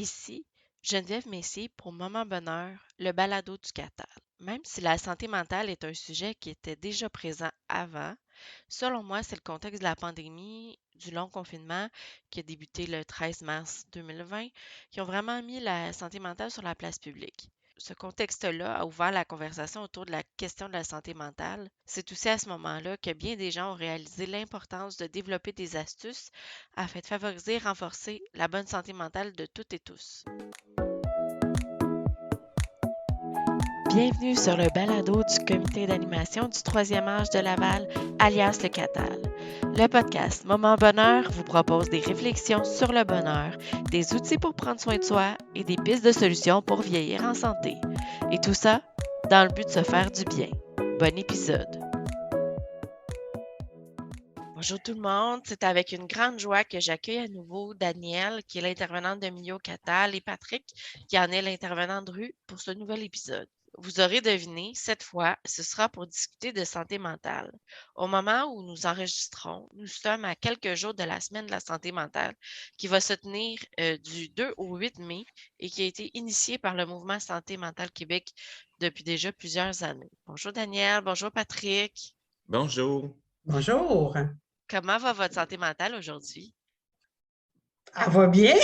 Ici, Geneviève Messier pour Moment Bonheur, le balado du Catal. Même si la santé mentale est un sujet qui était déjà présent avant, selon moi, c'est le contexte de la pandémie, du long confinement qui a débuté le 13 mars 2020, qui ont vraiment mis la santé mentale sur la place publique. Ce contexte-là a ouvert la conversation autour de la question de la santé mentale. C'est aussi à ce moment-là que bien des gens ont réalisé l'importance de développer des astuces afin de favoriser et renforcer la bonne santé mentale de toutes et tous. Bienvenue sur le balado du comité d'animation du troisième âge de Laval, alias le Catal. Le podcast Moment Bonheur vous propose des réflexions sur le bonheur, des outils pour prendre soin de soi et des pistes de solutions pour vieillir en santé. Et tout ça dans le but de se faire du bien. Bon épisode! Bonjour tout le monde, c'est avec une grande joie que j'accueille à nouveau Danielle, qui est l'intervenante de Milieu Catal, et Patrick, qui en est l'intervenant de rue pour ce nouvel épisode. Vous aurez deviné, cette fois, ce sera pour discuter de santé mentale. Au moment où nous enregistrons, nous sommes à quelques jours de la semaine de la santé mentale qui va se tenir du 2 au 8 mai et qui a été initiée par le mouvement Santé mentale Québec depuis déjà plusieurs années. Bonjour Danielle, bonjour Patrick. Bonjour. Bonjour. Comment va votre santé mentale aujourd'hui? Elle va bien?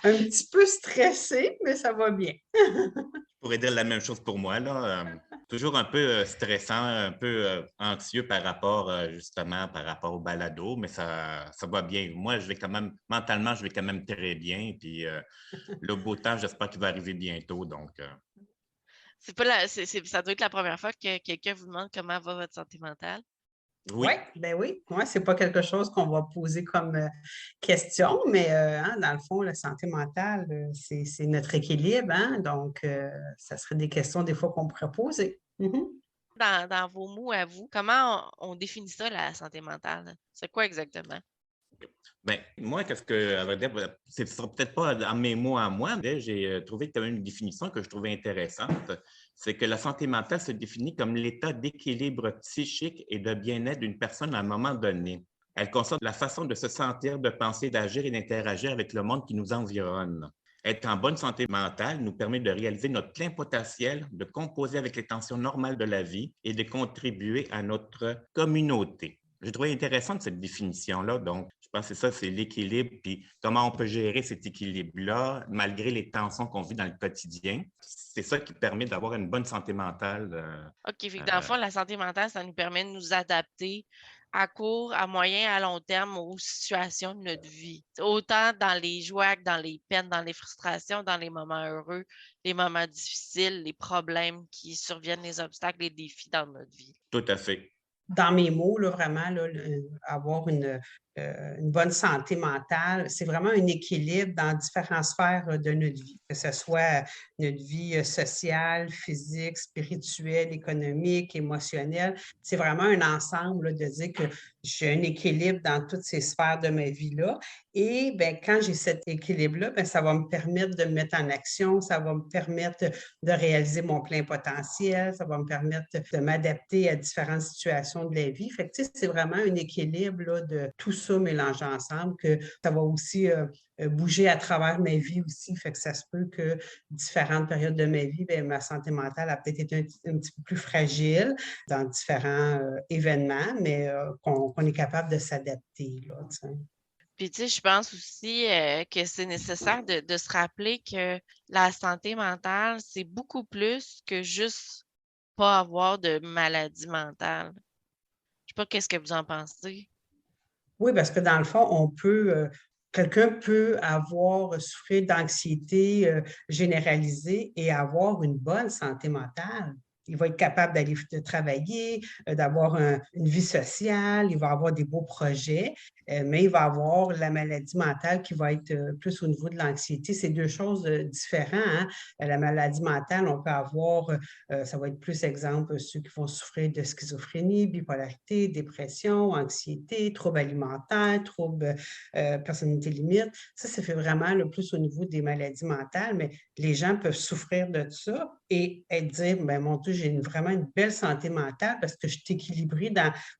Un petit peu stressée, mais ça va bien. Je pourrais dire la même chose pour moi, là. Toujours un peu stressant, un peu anxieux par rapport, justement, par rapport au balado, mais ça va bien. Moi, je vais quand même, mentalement, je vais quand même très bien. Puis le beau temps, j'espère qu'il va arriver bientôt. Donc, C'est pas la, ça doit être la première fois que quelqu'un vous demande comment va votre santé mentale. Oui, oui, ben oui. Moi, c'est pas quelque chose qu'on va poser comme question, mais dans le fond, la santé mentale, c'est notre équilibre, hein? Donc, ça serait des questions des fois qu'on pourrait poser. Mhm. Dans vos mots à vous, comment on définit ça, la santé mentale? C'est quoi exactement? bien, moi, qu'est-ce que, à vrai dire, ce ne sera peut-être pas dans mes mots à moi, mais j'ai trouvé que tu avais une définition que je trouvais intéressante. C'est que la santé mentale se définit comme l'état d'équilibre psychique et de bien-être d'une personne à un moment donné. Elle concerne la façon de se sentir, de penser, d'agir et d'interagir avec le monde qui nous environne. Être en bonne santé mentale nous permet de réaliser notre plein potentiel, de composer avec les tensions normales de la vie et de contribuer à notre communauté. J'ai trouvé intéressante cette définition-là. Donc, je pense que c'est ça, c'est l'équilibre, puis comment on peut gérer cet équilibre-là malgré les tensions qu'on vit dans le quotidien. C'est ça qui permet d'avoir une bonne santé mentale. OK, fait que dans le fond, la santé mentale, ça nous permet de nous adapter à court, à moyen, à long terme aux situations de notre vie. Autant dans les joies que dans les peines, dans les frustrations, dans les moments heureux, les moments difficiles, les problèmes qui surviennent, les obstacles, les défis dans notre vie. Tout à fait. Dans mes mots, là, vraiment, là, avoir une bonne santé mentale, c'est vraiment un équilibre dans différentes sphères de notre vie, que ce soit notre vie sociale, physique, spirituelle, économique, émotionnelle. C'est vraiment un ensemble là, de dire que j'ai un équilibre dans toutes ces sphères de ma vie-là. Et ben, quand j'ai cet équilibre-là, ben, ça va me permettre de me mettre en action, ça va me permettre de réaliser mon plein potentiel, ça va me permettre de m'adapter à différentes situations de la vie. Fait que, tu sais, c'est vraiment un équilibre là, de tout ça mélangé ensemble que ça va aussi bouger à travers ma vie aussi. Fait que ça se peut que différentes périodes de ma vie, bien, ma santé mentale a peut-être été un petit peu plus fragile dans différents événements, mais qu'on est capable de s'adapter, là, tu sais. Puis, tu sais, je pense aussi que c'est nécessaire de se rappeler que la santé mentale, c'est beaucoup plus que juste pas avoir de maladie mentale. Je sais pas qu'est-ce que vous en pensez. Oui, parce que dans le fond, quelqu'un peut souffrir d'anxiété généralisée et avoir une bonne santé mentale. Il va être capable d'aller travailler, d'avoir une vie sociale, il va avoir des beaux projets, mais il va avoir la maladie mentale qui va être plus au niveau de l'anxiété. C'est deux choses différentes, hein. La maladie mentale, on peut avoir, ça va être plus exemple, ceux qui vont souffrir de schizophrénie, bipolarité, dépression, anxiété, troubles alimentaires, troubles personnalité limite. Ça fait vraiment le plus au niveau des maladies mentales, mais les gens peuvent souffrir de ça et dire, ben mon Dieu, j'ai vraiment une belle santé mentale parce que je suis équilibrée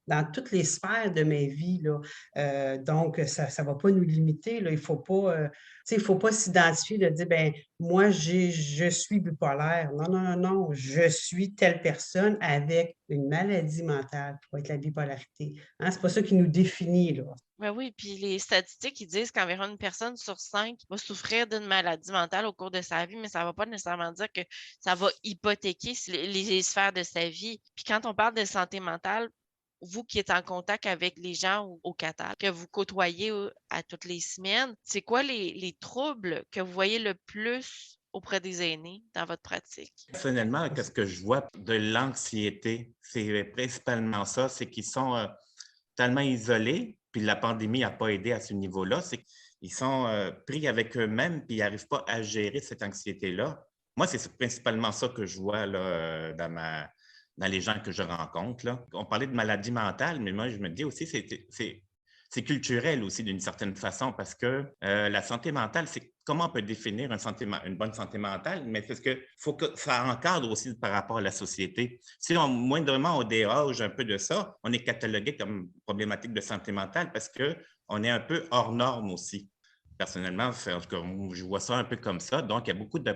dans toutes les sphères de ma vie, là. Donc, ça ne va pas nous limiter, là. Il faut pas, tu sais, il faut pas s'identifier de dire, ben moi, je suis bipolaire. Non, non, non, non, je suis telle personne avec une maladie mentale qui va être la bipolarité. Hein, c'est pas ça qui nous définit, là. Ben oui, puis les statistiques, ils disent qu'environ une personne sur 5 va souffrir d'une maladie mentale au cours de sa vie, mais ça ne va pas nécessairement dire que ça va hypothéquer les sphères de sa vie. Puis quand on parle de santé mentale, vous qui êtes en contact avec les gens au Qatar, que vous côtoyez à toutes les semaines, c'est quoi les troubles que vous voyez le plus auprès des aînés dans votre pratique? Personnellement, qu'est-ce que je vois de l'anxiété? C'est principalement ça, c'est qu'ils sont tellement isolés, puis la pandémie n'a pas aidé à ce niveau-là, c'est qu'ils sont pris avec eux-mêmes, puis ils n'arrivent pas à gérer cette anxiété-là. Moi, c'est principalement ça que je vois là, dans les gens que je rencontre. Là. On parlait de maladie mentale, mais moi, je me dis aussi, c'est culturel aussi d'une certaine façon parce que la santé mentale, c'est comment on peut définir une bonne santé mentale, mais c'est que faut que ça encadre aussi par rapport à la société. Si moindrement on déroge un peu de ça, on est catalogué comme problématique de santé mentale parce qu'on est un peu hors norme aussi. Personnellement, en tout cas, je vois ça un peu comme ça. Donc, il y a beaucoup de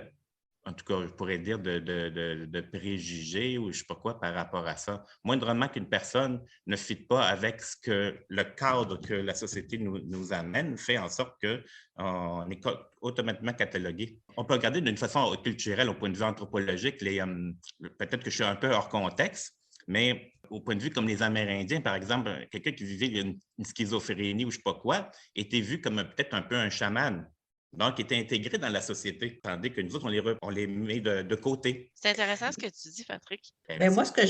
en tout cas, je pourrais dire de préjugés ou je ne sais pas quoi par rapport à ça. Moindrement qu'une personne ne fit pas avec le cadre que la société nous amène, fait en sorte qu'on est automatiquement catalogué. On peut regarder d'une façon culturelle, au point de vue anthropologique, peut-être que je suis un peu hors contexte, mais au point de vue comme les Amérindiens, par exemple, quelqu'un qui vivait une schizophrénie ou je ne sais pas quoi, était vu comme peut-être un peu un chaman. Donc, était intégré dans la société, tandis que nous autres, on les met de côté. C'est intéressant ce que tu dis, Patrick. Bien, moi, ce que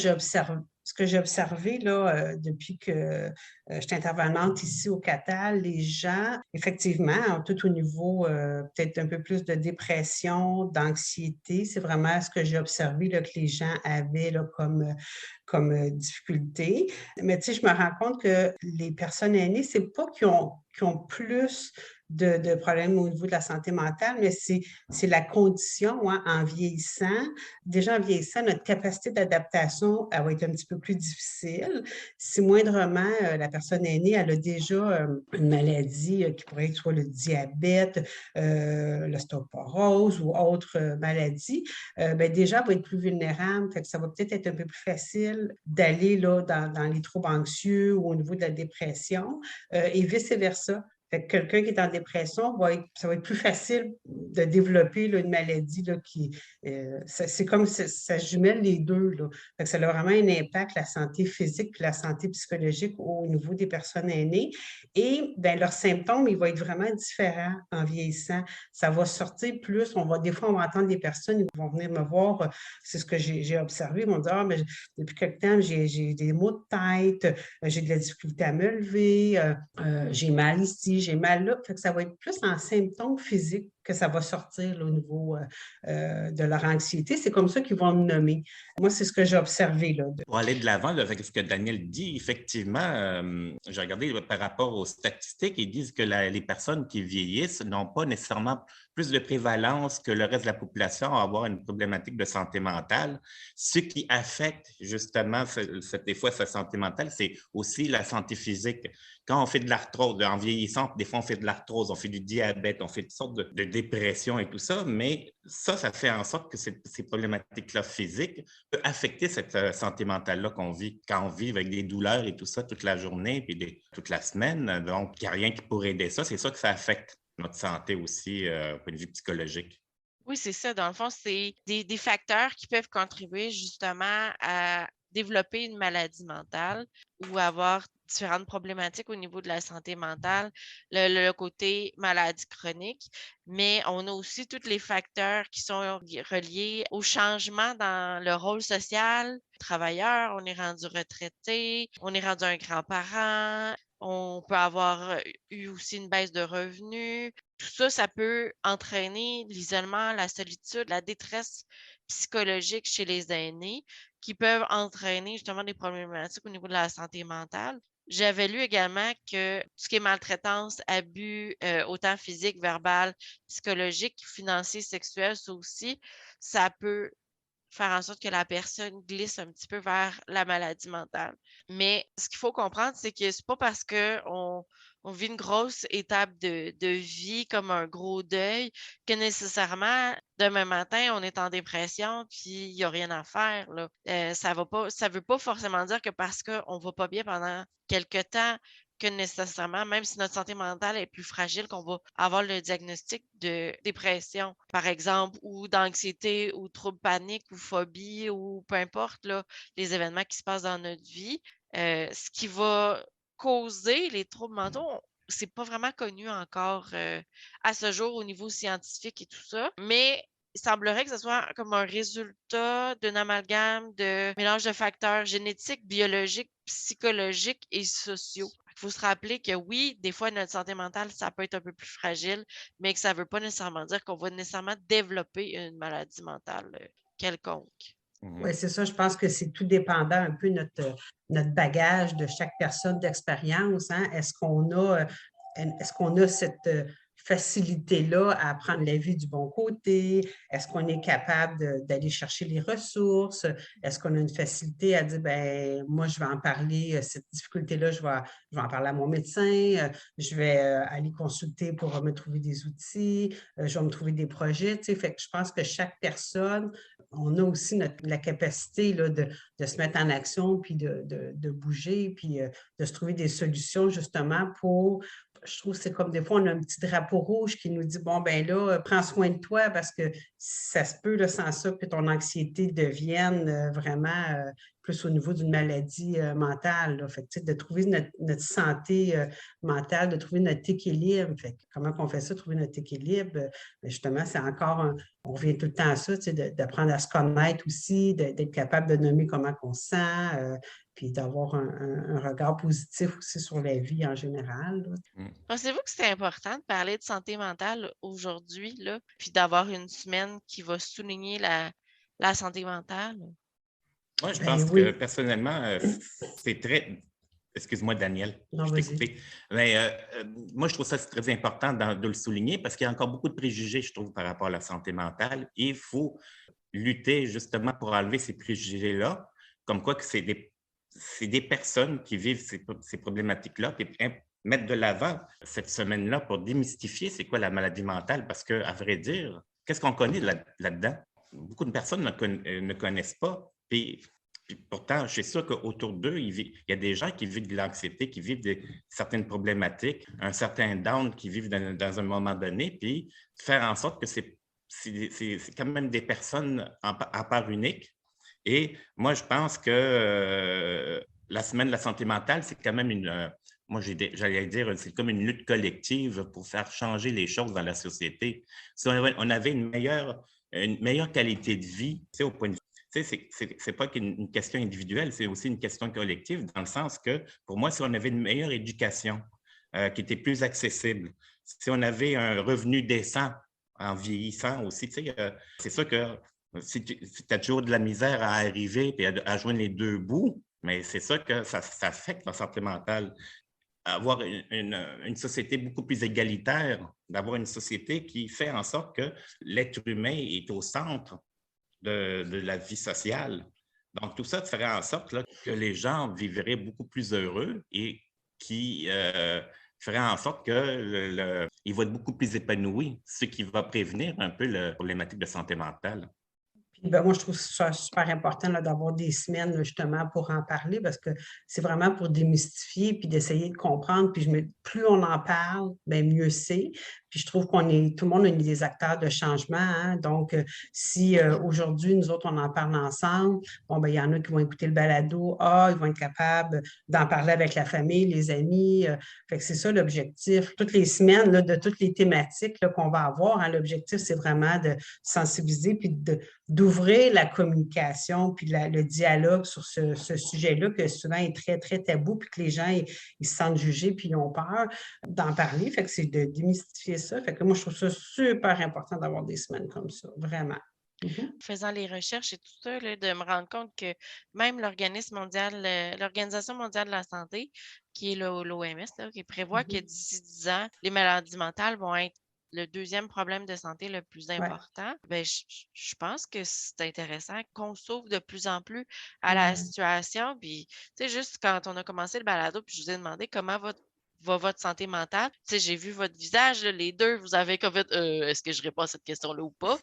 j'ai observé là, depuis que je suis intervenante ici au Catal, les gens, effectivement, tout au niveau peut-être un peu plus de dépression, d'anxiété, c'est vraiment ce que j'ai observé là, que les gens avaient là, comme difficulté. Mais tu sais, je me rends compte que les personnes aînées, c'est pas qui ont plus de problèmes au niveau de la santé mentale, mais c'est la condition hein, en vieillissant. Déjà en vieillissant, notre capacité d'adaptation, elle va être un petit peu plus difficile. Si moindrement, la personne aînée, elle a déjà une maladie qui pourrait être soit le diabète, l'ostéoporose ou autre maladie, ben déjà, elle va être plus vulnérable. Fait que ça va peut-être être un peu plus facile d'aller là, dans les troubles anxieux ou au niveau de la dépression et vice-versa. Fait que quelqu'un qui est en dépression, ça va être plus facile de développer là, une maladie là, c'est comme ça jumelle les deux. Là. Fait que ça a vraiment un impact, la santé physique puis la santé psychologique au niveau des personnes aînées. Et ben, leurs symptômes, ils vont être vraiment différents en vieillissant. Ça va sortir plus. Des fois, on va entendre des personnes qui vont venir me voir. C'est ce que j'ai observé. Ils vont dire, mais depuis quelque temps, j'ai des maux de tête, j'ai de la difficulté à me lever, j'ai mal ici, j'ai mal là. Fait que ça va être plus en symptômes physiques que ça va sortir là, au niveau de leur anxiété. C'est comme ça qu'ils vont le nommer. Moi, c'est ce que j'ai observé. Là, Pour aller de l'avant avec ce que Daniel dit, effectivement, j'ai regardé par rapport aux statistiques, ils disent que les personnes qui vieillissent n'ont pas nécessairement plus de prévalence que le reste de la population à avoir une problématique de santé mentale. Ce qui affecte justement des fois sa santé mentale, c'est aussi la santé physique. Quand on fait de l'arthrose, en vieillissant, des fois on fait de l'arthrose, on fait du diabète, on fait toutes sortes de dépression et tout ça, mais ça fait en sorte que ces problématiques-là physiques peuvent affecter cette santé mentale-là qu'on vit quand on vit avec des douleurs et tout ça toute la journée puis toute la semaine. Donc, il n'y a rien qui pourrait aider ça. C'est ça que ça affecte notre santé aussi au point de vue psychologique. Oui, c'est ça. Dans le fond, c'est des facteurs qui peuvent contribuer justement à développer une maladie mentale ou avoir différentes problématiques au niveau de la santé mentale, le côté maladie chronique, mais on a aussi tous les facteurs qui sont reliés au changement dans le rôle social. Travailleur, on est rendu retraité, on est rendu un grand-parent, on peut avoir eu aussi une baisse de revenus. Tout ça, ça peut entraîner l'isolement, la solitude, la détresse psychologique chez les aînés qui peuvent entraîner justement des problématiques au niveau de la santé mentale. J'avais lu également que tout ce qui est maltraitance, abus, autant physique, verbal, psychologique, financier, sexuel, ça aussi, ça peut faire en sorte que la personne glisse un petit peu vers la maladie mentale. Mais ce qu'il faut comprendre, c'est que c'est pas parce qu'on vit une grosse étape de vie comme un gros deuil que nécessairement demain matin, on est en dépression puis il n'y a rien à faire, là. Ça veut pas forcément dire que parce qu'on va pas bien pendant quelque temps que nécessairement, même si notre santé mentale est plus fragile, qu'on va avoir le diagnostic de dépression, par exemple, ou d'anxiété, ou trouble panique, ou phobie, ou peu importe là, les événements qui se passent dans notre vie. Ce qui va causer les troubles mentaux, c'est pas vraiment connu encore à ce jour au niveau scientifique et tout ça, mais il semblerait que ce soit comme un résultat d'un amalgame de mélange de facteurs génétiques, biologiques, psychologiques et sociaux. Il faut se rappeler que oui, des fois, notre santé mentale, ça peut être un peu plus fragile, mais que ça ne veut pas nécessairement dire qu'on va nécessairement développer une maladie mentale quelconque. Oui, c'est ça. Je pense que c'est tout dépendant un peu notre bagage de chaque personne d'expérience. Hein. Est-ce qu'on a cette facilité-là à prendre la vie du bon côté? Est-ce qu'on est capable d'aller chercher les ressources? Est-ce qu'on a une facilité à dire, ben moi, je vais en parler, cette difficulté-là, je vais en parler à mon médecin, je vais aller consulter pour me trouver des outils, je vais me trouver des projets. Tu sais. Fait que je pense que chaque personne, on a aussi la capacité là, de se mettre en action, puis de bouger, puis de se trouver des solutions justement pour, je trouve que c'est comme des fois, on a un petit drapeau rouge qui nous dit, bon, ben là, prends soin de toi parce que ça se peut, là, sans ça, que ton anxiété devienne vraiment plus au niveau d'une maladie mentale. Là. Fait que, de trouver notre santé mentale, de trouver notre équilibre. Fait que, comment on fait ça, trouver notre équilibre? Justement, c'est encore on revient tout le temps à ça, d'apprendre à se connaître aussi, d'être capable de nommer comment on se sent, puis d'avoir un regard positif aussi sur la vie en général. Là. Pensez-vous que c'est important de parler de santé mentale aujourd'hui, là, puis d'avoir une semaine qui va souligner la santé mentale? Moi, je Ben pense que oui. personnellement, c'est très. Excuse-moi, Daniel, Non, je t'ai vas-y. coupé. Mais moi, je trouve ça très important de le souligner parce qu'il y a encore beaucoup de préjugés, je trouve, par rapport à la santé mentale. Et il faut lutter justement pour enlever ces préjugés-là, comme quoi que c'est des personnes qui vivent ces problématiques-là, puis mettre de l'avant cette semaine-là pour démystifier c'est quoi la maladie mentale, parce qu'à vrai dire, qu'est-ce qu'on connaît là-dedans? Beaucoup de personnes ne connaissent pas. Puis pourtant, je suis sûr qu'autour d'eux, il y a des gens qui vivent de l'anxiété, qui vivent certaines problématiques, un certain down qui vivent dans un moment donné, puis faire en sorte que c'est quand même des personnes à part unique. Et moi, je pense que la semaine de la santé mentale, c'est quand même moi, j'allais dire, c'est comme une lutte collective pour faire changer les choses dans la société. Si on avait une meilleure qualité de vie, au point de vue. C'est pas qu'une question individuelle, c'est aussi une question collective, dans le sens que, pour moi, si on avait une meilleure éducation qui était plus accessible, si on avait un revenu décent en vieillissant aussi, c'est sûr que si tu as toujours de la misère à arriver et à joindre les deux bouts, mais c'est ça que ça affecte la santé mentale. Avoir une société beaucoup plus égalitaire, d'avoir une société qui fait en sorte que l'être humain est au centre de la vie sociale. Donc, tout ça ferait en sorte là, que les gens vivraient beaucoup plus heureux et qui ferait en sorte qu'ils vont être beaucoup plus épanouis, ce qui va prévenir un peu la problématique de santé mentale. Puis, ben, moi, je trouve ça super important là, d'avoir des semaines là, justement pour en parler parce que c'est vraiment pour démystifier puis d'essayer de comprendre. Puis plus on en parle, ben, mieux c'est. Puis je trouve tout le monde est des acteurs de changement. Hein. Donc, si aujourd'hui, nous autres, on en parle ensemble, bon, ben, il y en a qui vont écouter le balado. Ah, ils vont être capables d'en parler avec la famille, les amis. Fait que c'est ça l'objectif. Toutes les semaines, là, de toutes les thématiques là, qu'on va avoir, hein, l'objectif, c'est vraiment de sensibiliser puis d'ouvrir la communication puis le dialogue sur ce sujet-là que souvent est très, très tabou puis que les gens, ils se sentent jugés puis ils ont peur d'en parler. Fait que c'est de démystifier ça. Fait que moi, je trouve ça super important d'avoir des semaines comme ça, vraiment. Faisant les recherches et tout ça, là, de me rendre compte que même l'Organisation mondiale de la santé, qui est l'OMS, qui prévoit que d'ici 10 ans, les maladies mentales vont être le deuxième problème de santé le plus Ouais. important, ben, je pense que c'est intéressant qu'on s'ouvre de plus en plus à la Ouais. situation. Puis, tu sais, juste quand on a commencé le balado, puis je vous ai demandé comment va votre santé mentale. Tu sais, j'ai vu votre visage, là, les deux, vous avez comme fait, est-ce que je réponds à cette question-là ou pas?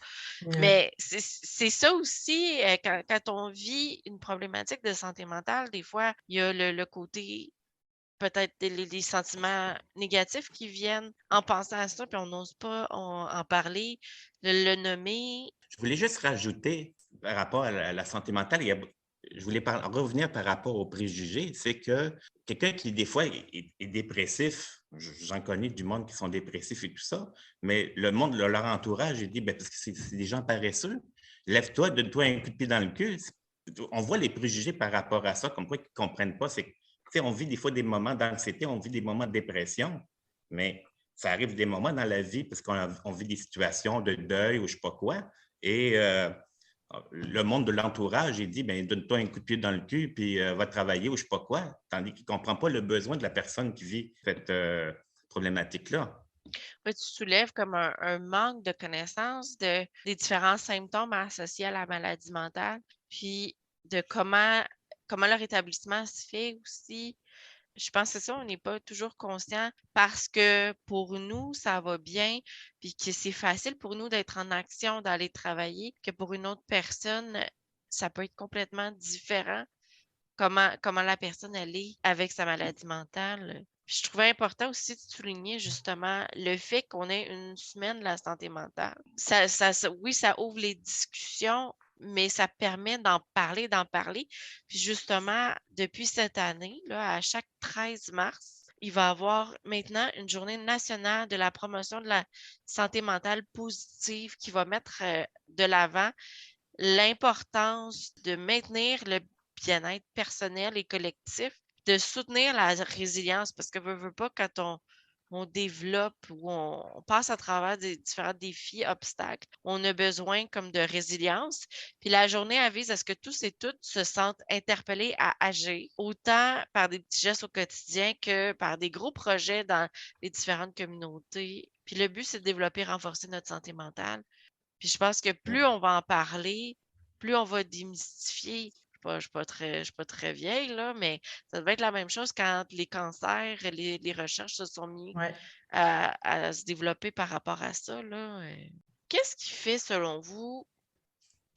Ouais. Mais c'est ça aussi, quand on vit une problématique de santé mentale, des fois, il y a le côté peut-être les sentiments négatifs qui viennent en pensant à ça, puis on n'ose pas en parler, le nommer. Je voulais juste rajouter par rapport à la santé mentale, je voulais revenir par rapport aux préjugés, c'est que quelqu'un qui, des fois, est dépressif, j'en connais du monde qui sont dépressifs et tout ça, mais le monde, leur entourage, il dit, ben, parce que c'est des gens paresseux, lève-toi, donne-toi un coup de pied dans le cul. On voit les préjugés par rapport à ça, comme quoi ils ne comprennent pas. Tu sais, on vit des fois des moments d'anxiété, on vit des moments de dépression, mais ça arrive des moments dans la vie parce qu'on vit des situations de deuil ou je ne sais pas quoi. Et le monde de l'entourage, il dit, ben donne-toi un coup de pied dans le cul, puis va travailler ou je ne sais pas quoi, tandis qu'il ne comprend pas le besoin de la personne qui vit cette problématique-là. Ouais, tu soulèves comme un manque de connaissance des différents symptômes associés à la maladie mentale, puis de comment leur établissement se fait aussi. Je pense que c'est ça, on n'est pas toujours conscient parce que pour nous, ça va bien, puis que c'est facile pour nous d'être en action, d'aller travailler, que pour une autre personne, ça peut être complètement différent, comment la personne elle est avec sa maladie mentale. Puis je trouvais important aussi de souligner justement le fait qu'on ait une semaine de la santé mentale. Oui, ça ouvre les discussions, mais ça permet d'en parler. Puis justement, depuis cette année, là, à chaque 13 mars, il va y avoir maintenant une journée nationale de la promotion de la santé mentale positive qui va mettre de l'avant l'importance de maintenir le bien-être personnel et collectif, de soutenir la résilience parce que veut pas quand on développe ou on passe à travers des différents défis, obstacles, on a besoin comme de résilience. Puis la journée avise à ce que tous et toutes se sentent interpellés à agir, autant par des petits gestes au quotidien que par des gros projets dans les différentes communautés. Puis le but, c'est de développer et renforcer notre santé mentale. Puis je pense que plus on va en parler, plus on va démystifier. Je suis pas très vieille, là, mais ça devait être la même chose quand les cancers, les recherches se sont mis Ouais. à se développer par rapport à ça, là. Qu'est-ce qui fait, selon vous,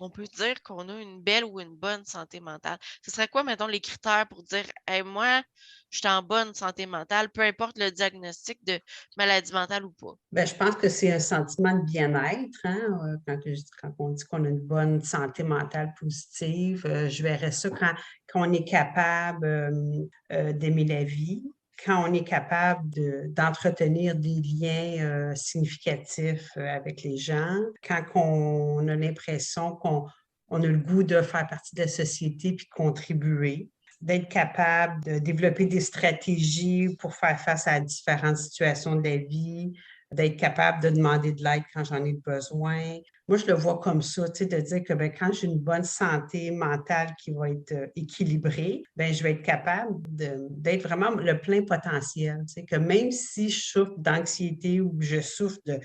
on peut dire qu'on a une belle ou une bonne santé mentale? Ce serait quoi, mettons, les critères pour dire, hey, moi, je suis en bonne santé mentale, peu importe le diagnostic de maladie mentale ou pas? Ben, je pense que c'est un sentiment de bien-être, hein, quand on dit qu'on a une bonne santé mentale positive. Je verrais ça quand on est capable d'aimer la vie, quand on est capable d'entretenir des liens significatifs avec les gens, quand on a l'impression qu'on a le goût de faire partie de la société puis de contribuer, d'être capable de développer des stratégies pour faire face à différentes situations de la vie, d'être capable de demander de l'aide quand j'en ai besoin. Moi, je le vois comme ça, tu sais, de dire que ben, quand j'ai une bonne santé mentale qui va être équilibrée, ben, je vais être capable d'être vraiment le plein potentiel. Tu sais, que même si je souffre d'anxiété ou que je souffre de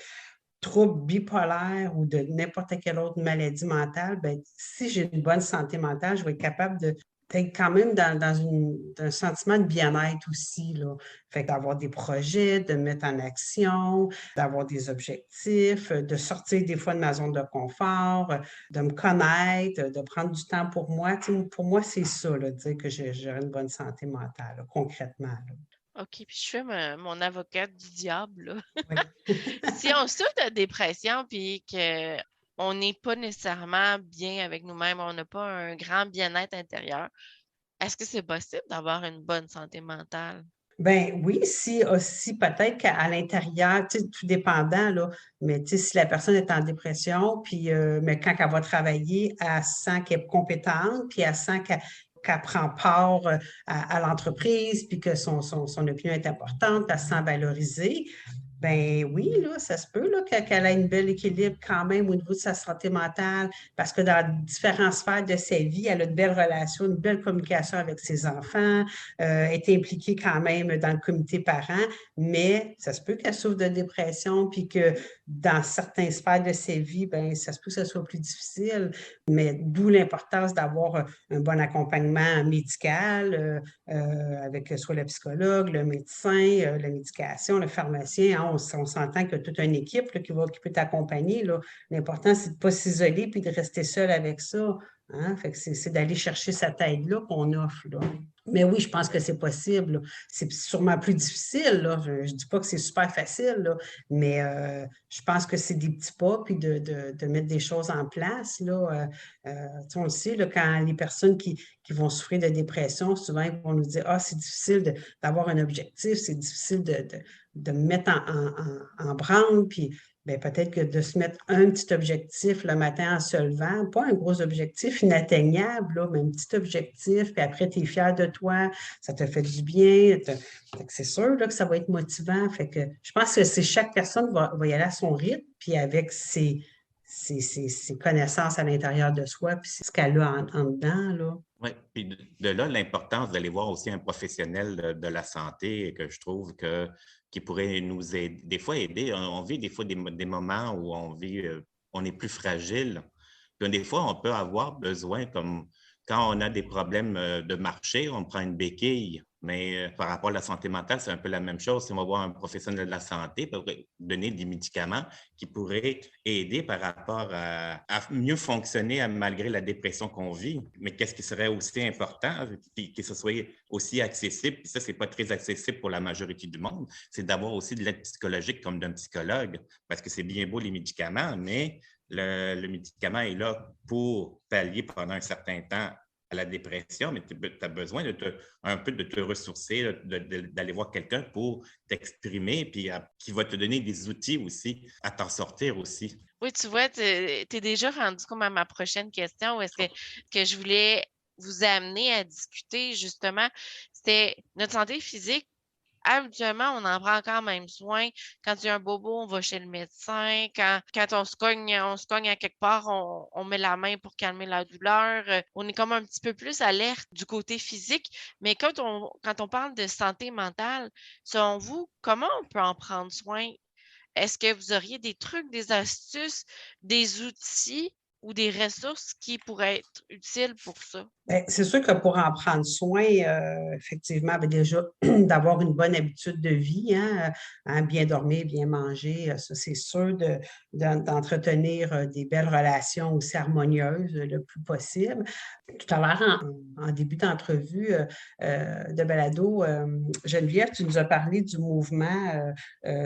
troubles bipolaires ou de n'importe quelle autre maladie mentale, ben, si j'ai une bonne santé mentale, je vais être capable d'être quand même dans un sentiment de bien-être aussi, là. Fait que d'avoir des projets, de mettre en action, d'avoir des objectifs, de sortir des fois de ma zone de confort, de me connaître, de prendre du temps pour moi. Tu sais, pour moi, c'est ça, là, dire que j'aurais une bonne santé mentale, là, concrètement, là. OK, puis je fais mon avocate du diable, là. Oui. Si on souffre de dépression puis qu'on n'est pas nécessairement bien avec nous-mêmes, on n'a pas un grand bien-être intérieur, est-ce que c'est possible d'avoir une bonne santé mentale? Ben oui, si aussi peut-être qu'à l'intérieur, tu sais, tout dépendant, là, mais tu sais, si la personne est en dépression, puis mais quand elle va travailler, elle sent qu'elle est compétente, puis elle sent qu'elle prend part à l'entreprise, puis que son opinion est importante, puis elle se sent valorisée, Ben oui, là, ça se peut là, qu'elle ait un bel équilibre quand même au niveau de sa santé mentale, parce que dans différentes sphères de sa vie, elle a de belles relations, une belle communication avec ses enfants, est impliquée quand même dans le comité parent, mais ça se peut qu'elle souffre de dépression, puis que dans certaines sphères de sa vie, ben ça se peut que ce soit plus difficile, mais d'où l'importance d'avoir un bon accompagnement médical, avec soit le psychologue, le médecin, la médication, le pharmacien. Hein, on s'entend que toute une équipe là, qui peut t'accompagner. L'important, c'est de ne pas s'isoler puis de rester seul avec ça. Hein? Fait que c'est d'aller chercher cette aide-là qu'on offre. Là. Mais oui, je pense que c'est possible. Là. C'est sûrement plus difficile. Là. Je ne dis pas que c'est super facile, là, mais je pense que c'est des petits pas, puis de mettre des choses en place. Là. On le sait, là, quand les personnes qui vont souffrir de dépression, souvent, ils vont nous dire, ah, c'est difficile d'avoir un objectif, c'est difficile de me mettre en branle, puis bien, peut-être que de se mettre un petit objectif le matin en se levant, pas un gros objectif inatteignable, là, mais un petit objectif, puis après, tu es fier de toi, ça te fait du bien. C'est sûr là, que ça va être motivant. Fait que je pense que chaque personne va y aller à son rythme, puis avec ses connaissances à l'intérieur de soi, puis c'est ce qu'elle a en dedans, là. Oui, puis de là, l'importance d'aller voir aussi un professionnel de la santé que je trouve qui pourrait nous aider, des fois aider. On vit des fois des moments où on est plus fragile. Puis des fois, on peut avoir besoin, comme quand on a des problèmes de marcher, on prend une béquille. Mais par rapport à la santé mentale, c'est un peu la même chose. Si on va voir un professionnel de la santé pour donner des médicaments qui pourraient aider par rapport à mieux fonctionner malgré la dépression qu'on vit. Mais qu'est-ce qui serait aussi important, puis que ce soit aussi accessible, puis ça, c'est pas très accessible pour la majorité du monde, c'est d'avoir aussi de l'aide psychologique comme d'un psychologue, parce que c'est bien beau les médicaments, mais le médicament est là pour pallier pendant un certain temps à la dépression, mais tu as besoin un peu de te ressourcer, d'aller voir quelqu'un pour t'exprimer, puis qui va te donner des outils aussi à t'en sortir aussi. Oui, tu vois, tu es déjà rendu comme à ma prochaine question, où est-ce que je voulais vous amener à discuter, justement, c'était notre santé physique. Habituellement, on en prend quand même soin. Quand il y a un bobo, on va chez le médecin. Quand on se cogne à quelque part, on met la main pour calmer la douleur. On est comme un petit peu plus alerte du côté physique. Mais quand on parle de santé mentale, selon vous, comment on peut en prendre soin? Est-ce que vous auriez des trucs, des astuces, des outils ou des ressources qui pourraient être utiles pour ça? Bien, c'est sûr que pour en prendre soin, effectivement, bien déjà, d'avoir une bonne habitude de vie, bien dormir, bien manger, ça c'est sûr d'entretenir des belles relations aussi harmonieuses le plus possible. Tout à l'heure, en début d'entrevue de balado, Geneviève, tu nous as parlé du mouvement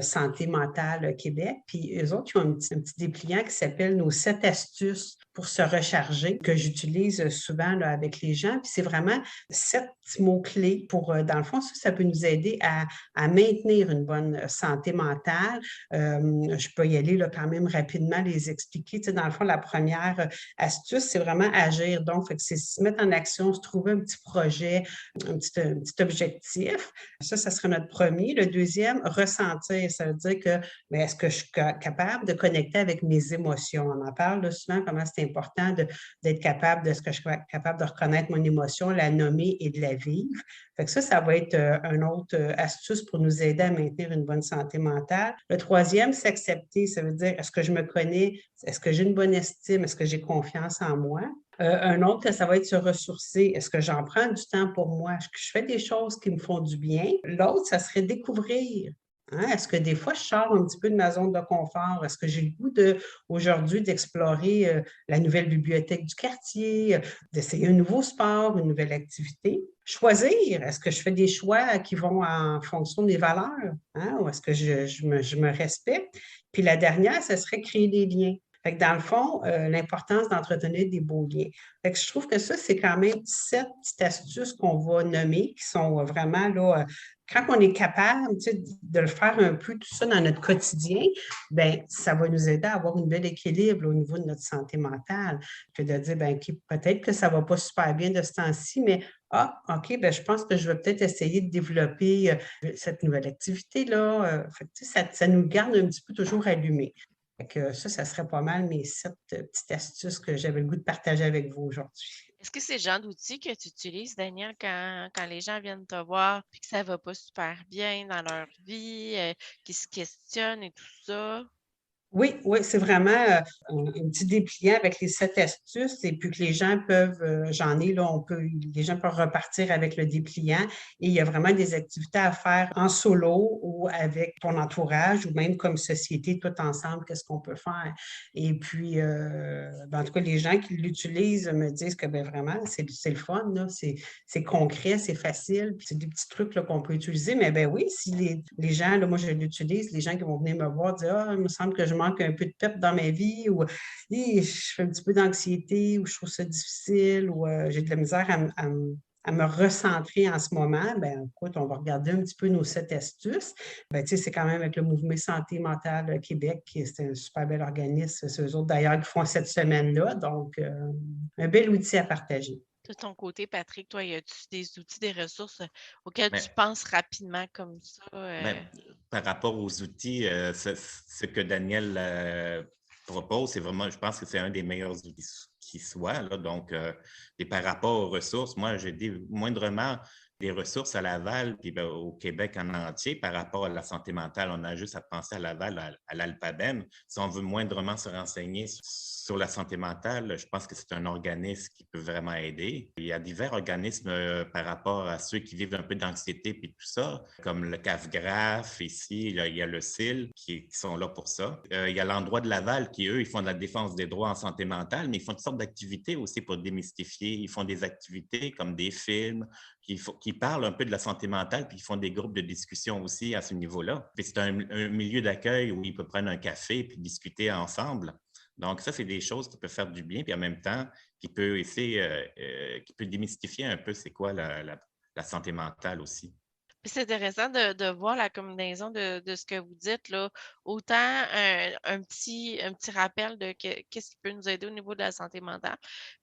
Santé mentale Québec, puis eux autres, ils ont un petit dépliant qui s'appelle nos 7 astuces pour se recharger, que j'utilise souvent là, avec les gens. Puis c'est vraiment 7 mots-clés pour, dans le fond, ça peut nous aider à maintenir une bonne santé mentale. Je peux y aller là, quand même rapidement, les expliquer. Tu sais, dans le fond, la première astuce, c'est vraiment agir. Donc, c'est se mettre en action, se trouver un petit projet, un petit objectif. Ça serait notre premier. Le deuxième, ressentir. Ça veut dire que, mais est-ce que je suis capable de connecter avec mes émotions? On en parle là, souvent, comment c'est important d'être capable de ce que je suis capable de reconnaître mon émotion, la nommer et de la vivre. Fait que ça va être une autre astuce pour nous aider à maintenir une bonne santé mentale. Le troisième, c'est accepter. Ça veut dire, est-ce que je me connais? Est-ce que j'ai une bonne estime? Est-ce que j'ai confiance en moi? Un autre, ça va être se ressourcer. Est-ce que j'en prends du temps pour moi? Est-ce que je fais des choses qui me font du bien? L'autre, ça serait découvrir. Hein? Est-ce que des fois, je sors un petit peu de ma zone de confort? Est-ce que j'ai le goût aujourd'hui d'explorer la nouvelle bibliothèque du quartier, d'essayer un nouveau sport, une nouvelle activité? Choisir, est-ce que je fais des choix qui vont en fonction de mes valeurs? Hein? Ou est-ce que je me respecte? Puis la dernière, ce serait créer des liens. Fait que dans le fond, l'importance d'entretenir des beaux liens. Fait que je trouve que ça, c'est quand même 7 petites astuces qu'on va nommer, qui sont vraiment là, quand on est capable de le faire un peu tout ça dans notre quotidien, bien, ça va nous aider à avoir un bel équilibre au niveau de notre santé mentale. Puis de dire, bien, peut-être que ça ne va pas super bien de ce temps-ci, mais Ah, OK, ben je pense que je vais peut-être essayer de développer, cette nouvelle activité-là, fait que tu sais, ça nous garde un petit peu toujours allumés. Fait que ça serait pas mal mes 7 petites astuces que j'avais le goût de partager avec vous aujourd'hui. Est-ce que c'est le genre d'outil que tu utilises, Daniel, quand les gens viennent te voir puis que ça va pas super bien dans leur vie, qu'ils se questionnent et tout ça? Oui, oui, c'est vraiment, un petit dépliant avec les 7 astuces et puis que les gens peuvent, j'en ai là, les gens peuvent repartir avec le dépliant et il y a vraiment des activités à faire en solo ou avec ton entourage ou même comme société, tout ensemble, qu'est-ce qu'on peut faire? Et puis, ben, en tout cas, les gens qui l'utilisent me disent que, ben, vraiment, c'est le fun, là, c'est concret, c'est facile, puis c'est des petits trucs, là, qu'on peut utiliser. Mais ben oui, si les gens, là, moi, je l'utilise, les gens qui vont venir me voir dire: «Ah, il me semble que je manque un peu de pep dans ma vie» ou «Hi, je fais un petit peu d'anxiété» ou «Je trouve ça difficile» ou «J'ai de la misère à me recentrer en ce moment», ben écoute, on va regarder un petit peu nos 7 astuces. Ben, tu sais, c'est quand même avec le Mouvement Santé mentale Québec, qui c'est un super bel organisme. C'est eux autres d'ailleurs qui font cette semaine-là. Donc, un bel outil à partager. De ton côté, Patrick, toi, y a-tu des outils, des ressources auxquelles tu Mais penses rapidement comme ça? Ben, par rapport aux outils, ce que Daniel propose, c'est vraiment, je pense que c'est un des meilleurs outils qui soit. Là. Donc, et par rapport aux ressources, moi, j'ai dit moindrement des ressources à Laval, puis ben, au Québec en entier, par rapport à la santé mentale. On a juste à penser à Laval, à l'Alphabem. Si on veut moindrement se renseigner sur la santé mentale, je pense que c'est un organisme qui peut vraiment aider. Il y a divers organismes par rapport à ceux qui vivent un peu d'anxiété puis tout ça, comme le CAFGRAF ici, il y a le CIL qui sont là pour ça. Il y a l'endroit de Laval qui, eux, ils font de la défense des droits en santé mentale, mais ils font toutes sortes d'activités aussi pour démystifier. Ils font des activités comme des films qui parlent un peu de la santé mentale, puis ils font des groupes de discussion aussi à ce niveau-là. Puis c'est un milieu d'accueil où ils peuvent prendre un café puis discuter ensemble. Donc, ça, c'est des choses qui peuvent faire du bien, puis en même temps, qui peut démystifier un peu c'est quoi la santé mentale aussi. Puis c'est intéressant de voir la combinaison de ce que vous dites, là. Autant un petit rappel de qu'est-ce qui peut nous aider au niveau de la santé mentale,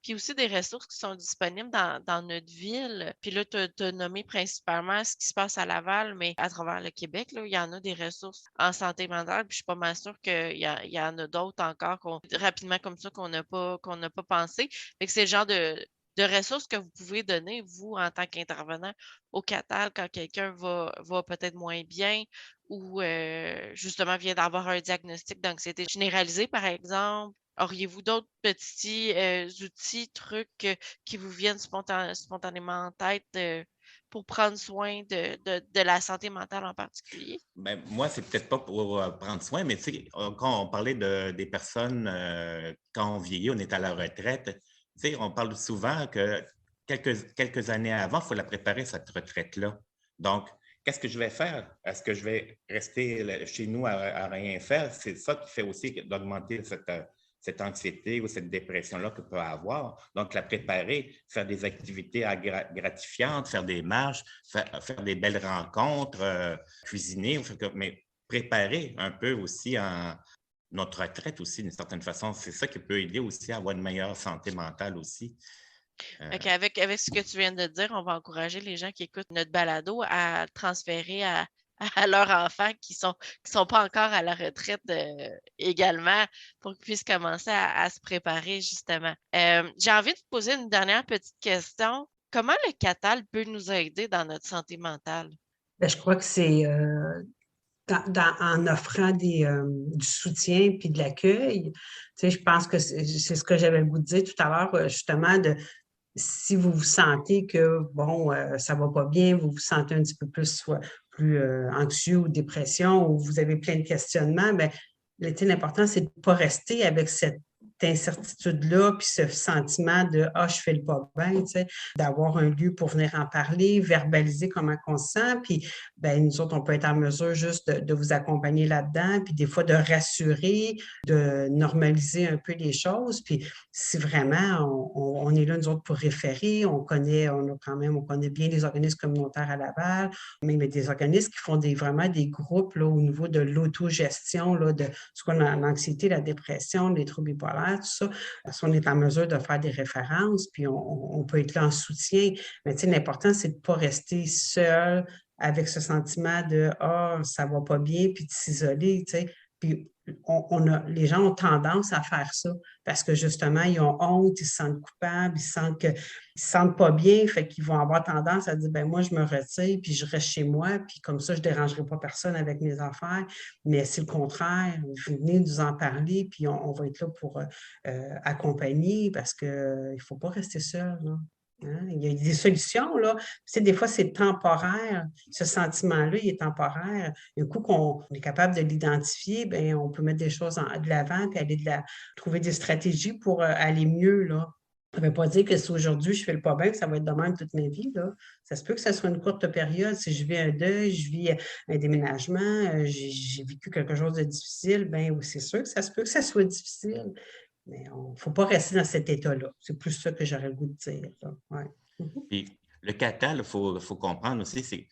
puis aussi des ressources qui sont disponibles dans notre ville. Puis là, tu as nommé principalement ce qui se passe à Laval, mais à travers le Québec, là, il y en a des ressources en santé mentale. Puis je suis pas mal sûre qu'il y en a d'autres encore rapidement comme ça qu'on n'a pas pensé. Fait que c'est le genre de ressources que vous pouvez donner, vous, en tant qu'intervenant au Catal quand quelqu'un va peut-être moins bien ou justement vient d'avoir un diagnostic d'anxiété généralisée, par exemple? Auriez-vous d'autres petits outils, trucs qui vous viennent spontanément en tête pour prendre soin de la santé mentale en particulier? Ben, moi, c'est peut-être pas pour prendre soin, mais tu sais, quand on parlait des personnes, quand on vieillit, on est à la retraite, tu sais, on parle souvent que quelques années avant, il faut la préparer, cette retraite-là. Donc, qu'est-ce que je vais faire? Est-ce que je vais rester chez nous à rien faire? C'est ça qui fait aussi d'augmenter cette anxiété ou cette dépression-là que peut avoir. Donc, la préparer, faire des activités gratifiantes, faire des marches, faire des belles rencontres, cuisiner, mais préparer un peu aussi notre retraite aussi, d'une certaine façon. C'est ça qui peut aider aussi à avoir une meilleure santé mentale aussi. Fait qu'avec ce que tu viens de dire, on va encourager les gens qui écoutent notre balado à transférer à leurs enfants qui sont pas encore à la retraite également pour qu'ils puissent commencer à se préparer justement. J'ai envie de te poser une dernière petite question. Comment le Catal peut nous aider dans notre santé mentale? Ben, je crois que c'est, en offrant du soutien puis de l'accueil. Tu sais, je pense que c'est ce que j'avais le goût de dire tout à l'heure, justement, si vous vous sentez que, bon, ça va pas bien, vous vous sentez un petit peu plus soit plus, anxieux ou dépression ou vous avez plein de questionnements, ben, l'important, c'est de ne pas rester avec cette incertitude-là, puis ce sentiment de «Ah, je fais le pas bien», tu sais, d'avoir un lieu pour venir en parler, verbaliser comment on se sent, puis, ben, nous autres, on peut être en mesure juste de vous accompagner là-dedans, puis des fois de rassurer, de normaliser un peu les choses, puis si vraiment on est là, nous autres, pour référer, on connaît bien les organismes communautaires à Laval, même des organismes qui font vraiment des groupes là, au niveau de l'autogestion là, de ce qu'on a l'anxiété, la dépression, les troubles bipolaires. faire, tout ça, parce qu'on est en mesure de faire des références, puis on peut être là en soutien. Mais tu sais, l'important, c'est de ne pas rester seul avec ce sentiment de ah, ça va pas bien, puis de s'isoler, tu sais. Puis les gens ont tendance à faire ça parce que justement, ils ont honte, ils se sentent coupables, ils se sentent pas bien, fait qu'ils vont avoir tendance à dire ben moi, je me retire, puis je reste chez moi, puis comme ça, je ne dérangerai pas personne avec mes affaires. Mais c'est le contraire. Venez nous en parler, puis on va être là pour accompagner parce qu'il ne faut pas rester seul, là. Hein? Il y a des solutions, là. Tu sais, des fois, c'est temporaire. Ce sentiment-là, il est temporaire. Un coup qu'on est capable de l'identifier, bien, on peut mettre des choses de l'avant puis aller trouver des stratégies pour aller mieux, là. Ça ne veut pas dire que si aujourd'hui je ne fais le pas bien, que ça va être de même toute ma vie, là. Ça se peut que ce soit une courte période. Si je vis un deuil, je vis un déménagement, j'ai vécu quelque chose de difficile, bien, oui, c'est sûr que ça se peut que ça soit difficile. Mais il ne faut pas rester dans cet état-là. C'est plus ça que j'aurais le goût de dire, là. Ouais. Puis le CATAL, il faut comprendre aussi,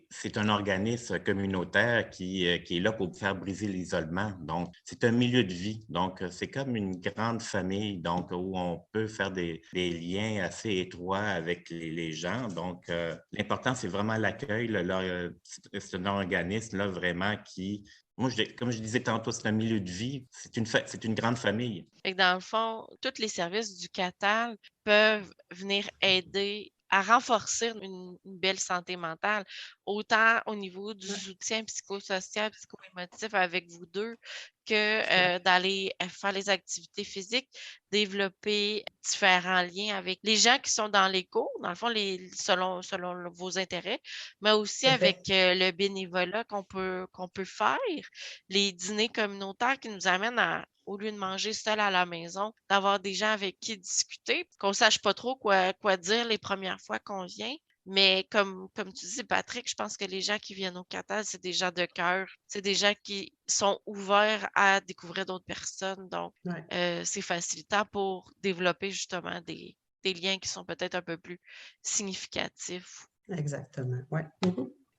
c'est un organisme communautaire qui est là pour faire briser l'isolement. Donc, c'est un milieu de vie. Donc, c'est comme une grande famille, donc, où on peut faire des liens assez étroits avec les gens. Donc, l'important, c'est vraiment l'accueil. C'est un organisme là, vraiment qui... Moi, comme je disais tantôt, c'est un milieu de vie. C'est une grande famille. Et dans le fond, tous les services du CATAL peuvent venir aider à renforcer une belle santé mentale, autant au niveau du soutien psychosocial, psycho-émotif avec vous deux, que d'aller faire les activités physiques, développer différents liens avec les gens qui sont dans les cours, dans le fond, selon vos intérêts, mais aussi avec le bénévolat qu'on peut faire, les dîners communautaires qui nous amènent à, au lieu de manger seul à la maison, d'avoir des gens avec qui discuter, qu'on ne sache pas trop quoi dire les premières fois qu'on vient. Mais comme tu dis, Patrick, je pense que les gens qui viennent au CATAL, c'est des gens de cœur. C'est des gens qui sont ouverts à découvrir d'autres personnes. Donc, c'est facilitant pour développer justement des liens qui sont peut-être un peu plus significatifs. Exactement, oui.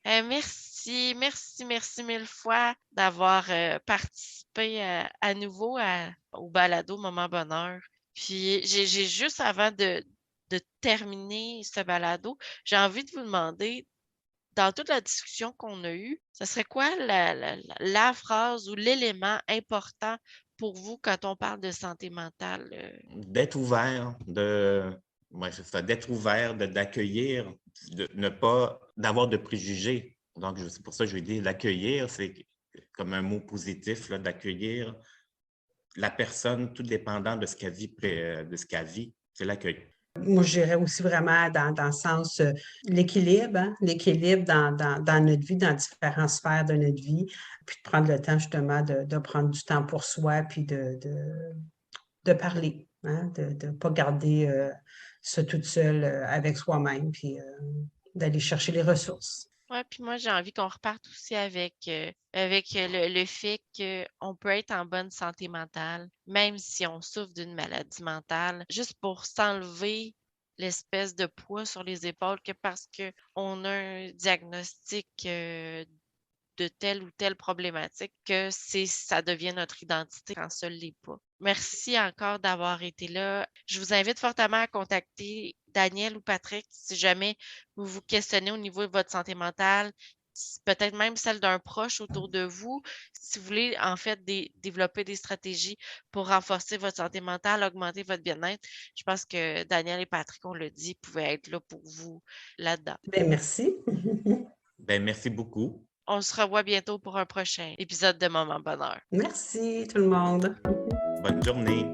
Merci mille fois d'avoir participé à nouveau au balado Moment Bonheur. Puis j'ai juste avant de terminer ce balado, j'ai envie de vous demander, dans toute la discussion qu'on a eue, ce serait quoi la phrase ou l'élément important pour vous quand on parle de santé mentale? D'être ouvert, c'est ça, d'être ouvert, d'accueillir, de ne pas d'avoir de préjugés. Donc, c'est pour ça que je vais dire l'accueillir, c'est comme un mot positif, là, d'accueillir la personne, tout dépendant de ce qu'elle vit, c'est l'accueil. Moi, je dirais aussi vraiment dans le sens l'équilibre, hein? L'équilibre dans notre vie, dans différentes sphères de notre vie, puis de prendre le temps justement de prendre du temps pour soi, puis de parler, hein? De ne pas garder ça toute seule avec soi-même, puis d'aller chercher les ressources. Oui, puis moi, j'ai envie qu'on reparte aussi avec le fait qu'on peut être en bonne santé mentale, même si on souffre d'une maladie mentale, juste pour s'enlever l'espèce de poids sur les épaules que parce qu'on a un diagnostic de telle ou telle problématique que ça devient notre identité quand ça ne l'est pas. Merci encore d'avoir été là. Je vous invite fortement à contacter Daniel ou Patrick si jamais vous vous questionnez au niveau de votre santé mentale, peut-être même celle d'un proche autour de vous. Si vous voulez, en fait, développer des stratégies pour renforcer votre santé mentale, augmenter votre bien-être, je pense que Daniel et Patrick, on l'a dit, pouvaient être là pour vous là-dedans. Bien, merci. Merci beaucoup. On se revoit bientôt pour un prochain épisode de Moment Bonheur. Merci tout le monde. Bonne journée.